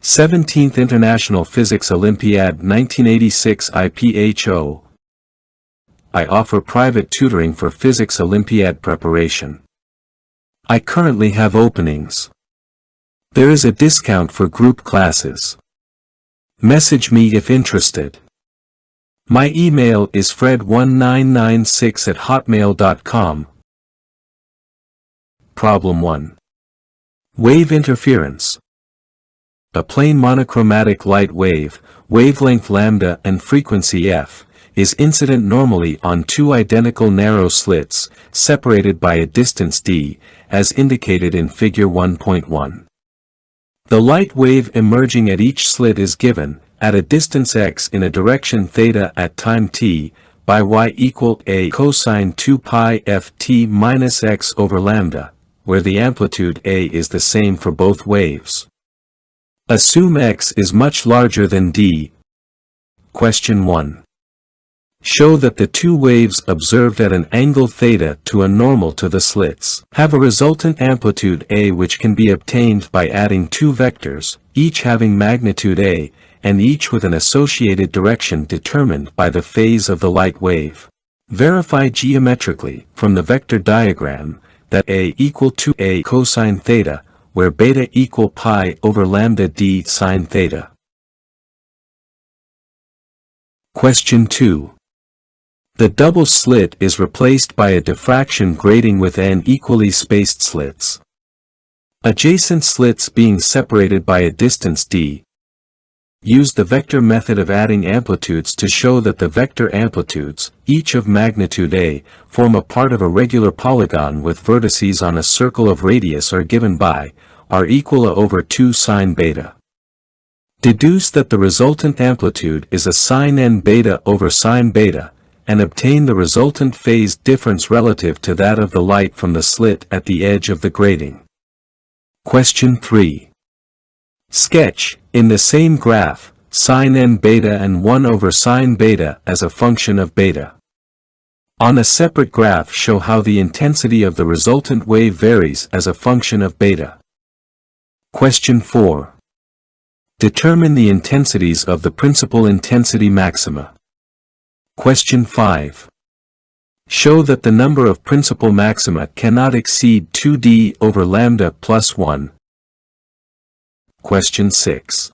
17th International Physics Olympiad 1986 IPHO. I offer private tutoring for Physics Olympiad preparation. I currently have openings. There is a discount for group classes. Message me if interested. My email is fred1996@hotmail.com. Problem 1. Wave interference. A plane monochromatic light wave, wavelength lambda and frequency f, is incident normally on two identical narrow slits, separated by a distance d, as indicated in Figure 1.1. The light wave emerging at each slit is given, at a distance x in a direction theta at time t, by y equal a cosine 2 pi ft minus x over lambda, where the amplitude a is the same for both waves. Assume x is much larger than d. Question 1. Show that the two waves observed at an angle theta to a normal to the slits have a resultant amplitude a which can be obtained by adding two vectors, each having magnitude a, and each with an associated direction determined by the phase of the light wave. Verify geometrically, from the vector diagram, that a equal to a cosine theta, where beta equal pi over lambda d sine theta. Question 2. The double slit is replaced by a diffraction grating with n equally spaced slits. Adjacent slits being separated by a distance d. Use the vector method of adding amplitudes to show that the vector amplitudes, each of magnitude a, form a part of a regular polygon with vertices on a circle of radius are given by, are equal a over 2 sine beta. Deduce that the resultant amplitude is a sine n beta over sine beta, and obtain the resultant phase difference relative to that of the light from the slit at the edge of the grating. Question 3. Sketch, in the same graph, sine n beta and 1 over sine beta as a function of beta. On a separate graph show how the intensity of the resultant wave varies as a function of beta. Question 4. Determine the intensities of the principal intensity maxima. Question 5. Show that the number of principal maxima cannot exceed 2d over lambda plus 1. Question 6.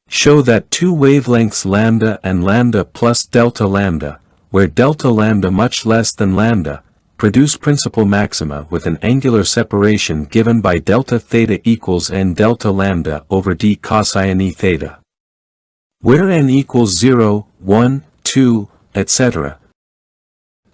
Show that two wavelengths lambda and lambda plus delta lambda, where delta lambda much less than lambda, produce principal maxima with an angular separation given by delta theta equals n delta lambda over d cosine theta. Where n equals 0, 1, 2, etc.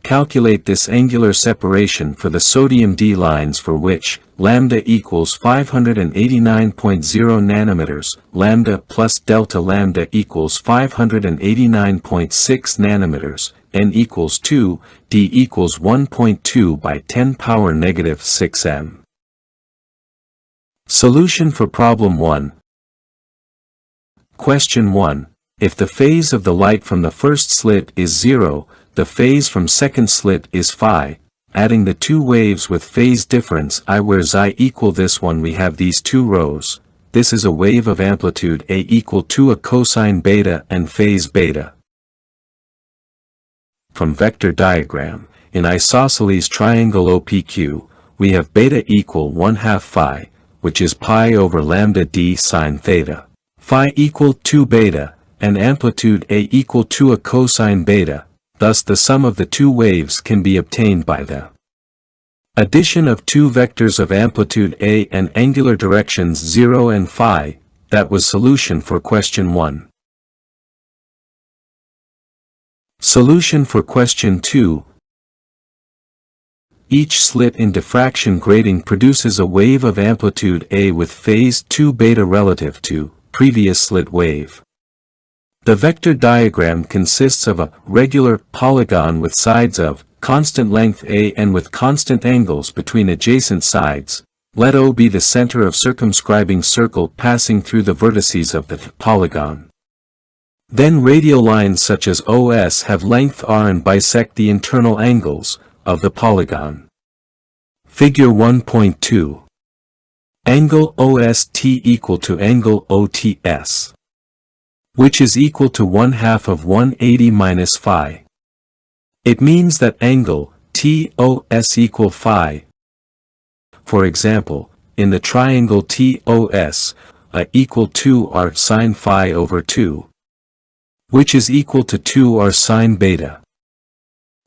Calculate this angular separation for the sodium D lines for which lambda equals 589.0 nanometers, lambda plus delta lambda equals 589.6 nanometers, n equals 2, d equals 1.2 by 10 power negative 6 m. Solution for problem 1. Question 1. If the phase of the light from the first slit is 0, the phase from second slit is phi, adding the two waves with phase difference I where xi equal this one we have these two rows, this is a wave of amplitude a equal to a cosine beta and phase beta. From vector diagram, in isosceles triangle OPQ, we have beta equal 1/2 phi, which is pi over lambda d sine theta, phi equal 2 beta, and amplitude a equal to a cosine beta. Thus the sum of the two waves can be obtained by the addition of two vectors of amplitude a and angular directions 0 and phi. That was solution for question 1. Solution for question 2. Each slit in diffraction grating produces a wave of amplitude a with phase 2 beta relative to previous slit wave. The vector diagram consists of a regular polygon with sides of constant length a and with constant angles between adjacent sides. Let O be the center of circumscribing circle passing through the vertices of the polygon. Then radial lines such as OS have length r and bisect the internal angles of the polygon. Figure 1.2. angle OST equal to angle OTS, which is equal to 1/2 of 180 minus phi. It means that angle TOS equal phi. For example, in the triangle TOS, A equal 2r sine phi over 2, which is equal to 2r sine beta,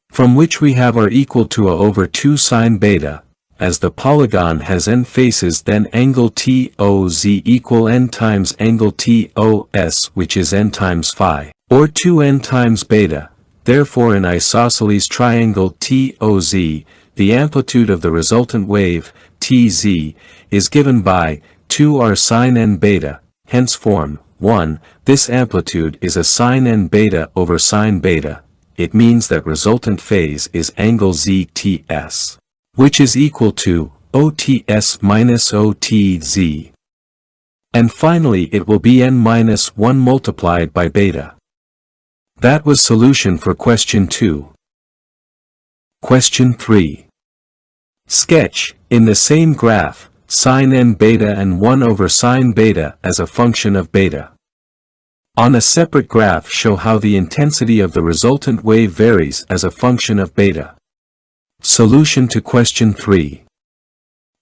from which we have r equal to a over 2 sine beta. As the polygon has n faces, then angle TOZ equal n times angle TOS, which is n times phi, or 2n times beta. Therefore in isosceles triangle TOZ, the amplitude of the resultant wave, TZ, is given by 2r sine n beta, hence form 1, this amplitude is a sine n beta over sine beta. It means that resultant phase is angle ZTS, which is equal to OTS minus OTZ. And finally it will be n minus 1 multiplied by beta. That was solution for question 2. Question 3. Sketch, in the same graph, sine n beta and 1 over sine beta as a function of beta. On a separate graph show how the intensity of the resultant wave varies as a function of beta. Solution to question 3.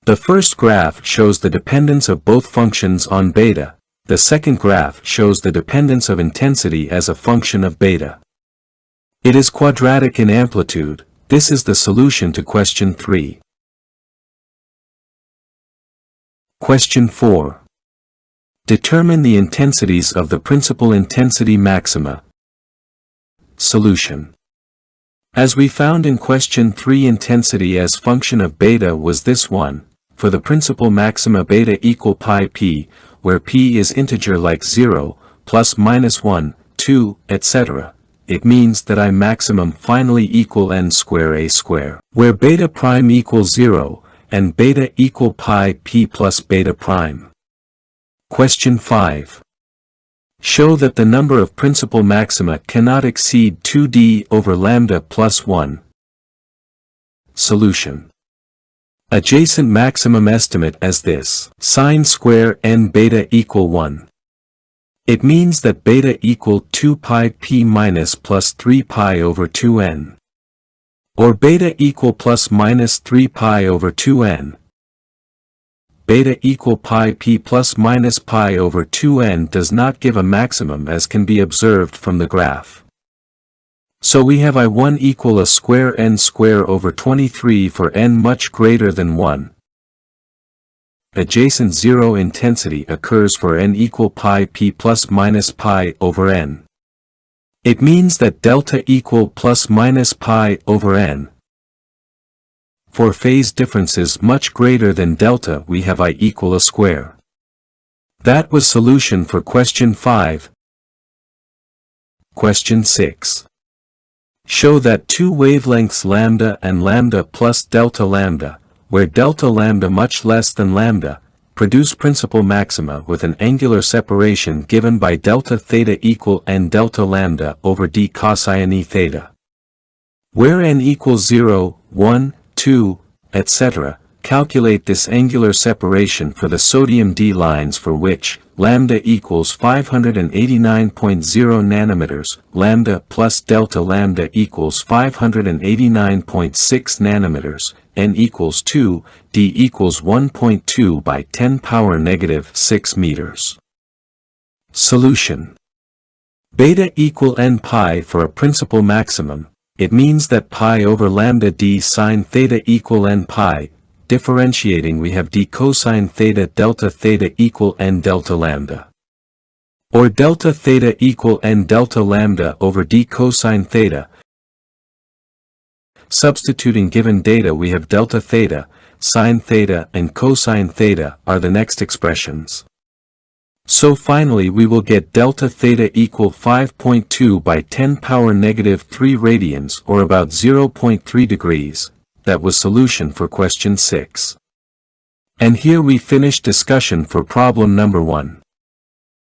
The first graph shows the dependence of both functions on beta. The second graph shows the dependence of intensity as a function of beta. It is quadratic in amplitude. This is the solution to question 3. Question 4. Determine the intensities of the principal intensity maxima. Solution. As we found in question 3, intensity as function of beta was this one, for the principal maxima beta equal pi p, where p is integer like 0, plus minus 1, 2, etc. It means that I maximum finally equal n square a square, where beta prime equals 0, and beta equal pi p plus beta prime. Question 5. Show that the number of principal maxima cannot exceed 2d over lambda plus 1. Solution. Adjacent maximum estimate as this: sine square n beta equal 1. It means that beta equal 2 pi p minus plus 3 pi over 2n. Or beta equal plus minus 3 pi over 2n. Beta equal pi p plus minus pi over 2n does not give a maximum, as can be observed from the graph. So we have I1 equal a square n square over 23 for n much greater than 1. Adjacent zero intensity occurs for n equal pi p plus minus pi over n. It means that delta equal plus minus pi over n. For phase differences much greater than delta, we have I equal a square. That was solution for question 5. Question 6. Show that two wavelengths lambda and lambda plus delta lambda, where delta lambda much less than lambda, produce principal maxima with an angular separation given by delta theta equal n delta lambda over d cosine e theta. Where n equals 0, 1, 2, etc., calculate this angular separation for the sodium D lines, for which lambda equals 589.0 nanometers, lambda plus delta lambda equals 589.6 nanometers, n equals 2, d equals 1.2 by 10 power negative 6 meters. Solution. Beta equal n pi for a principal maximum. It means that pi over lambda d sine theta equal n pi. Differentiating, we have d cosine theta delta theta equal n delta lambda. Or delta theta equal n delta lambda over d cosine theta. Substituting given data, we have delta theta, sine theta and cosine theta are the next expressions. So finally we will get delta theta equal 5.2 by 10 power negative 3 radians, or about 0.3 degrees. That was solution for question 6. And here we finish discussion for problem number 1.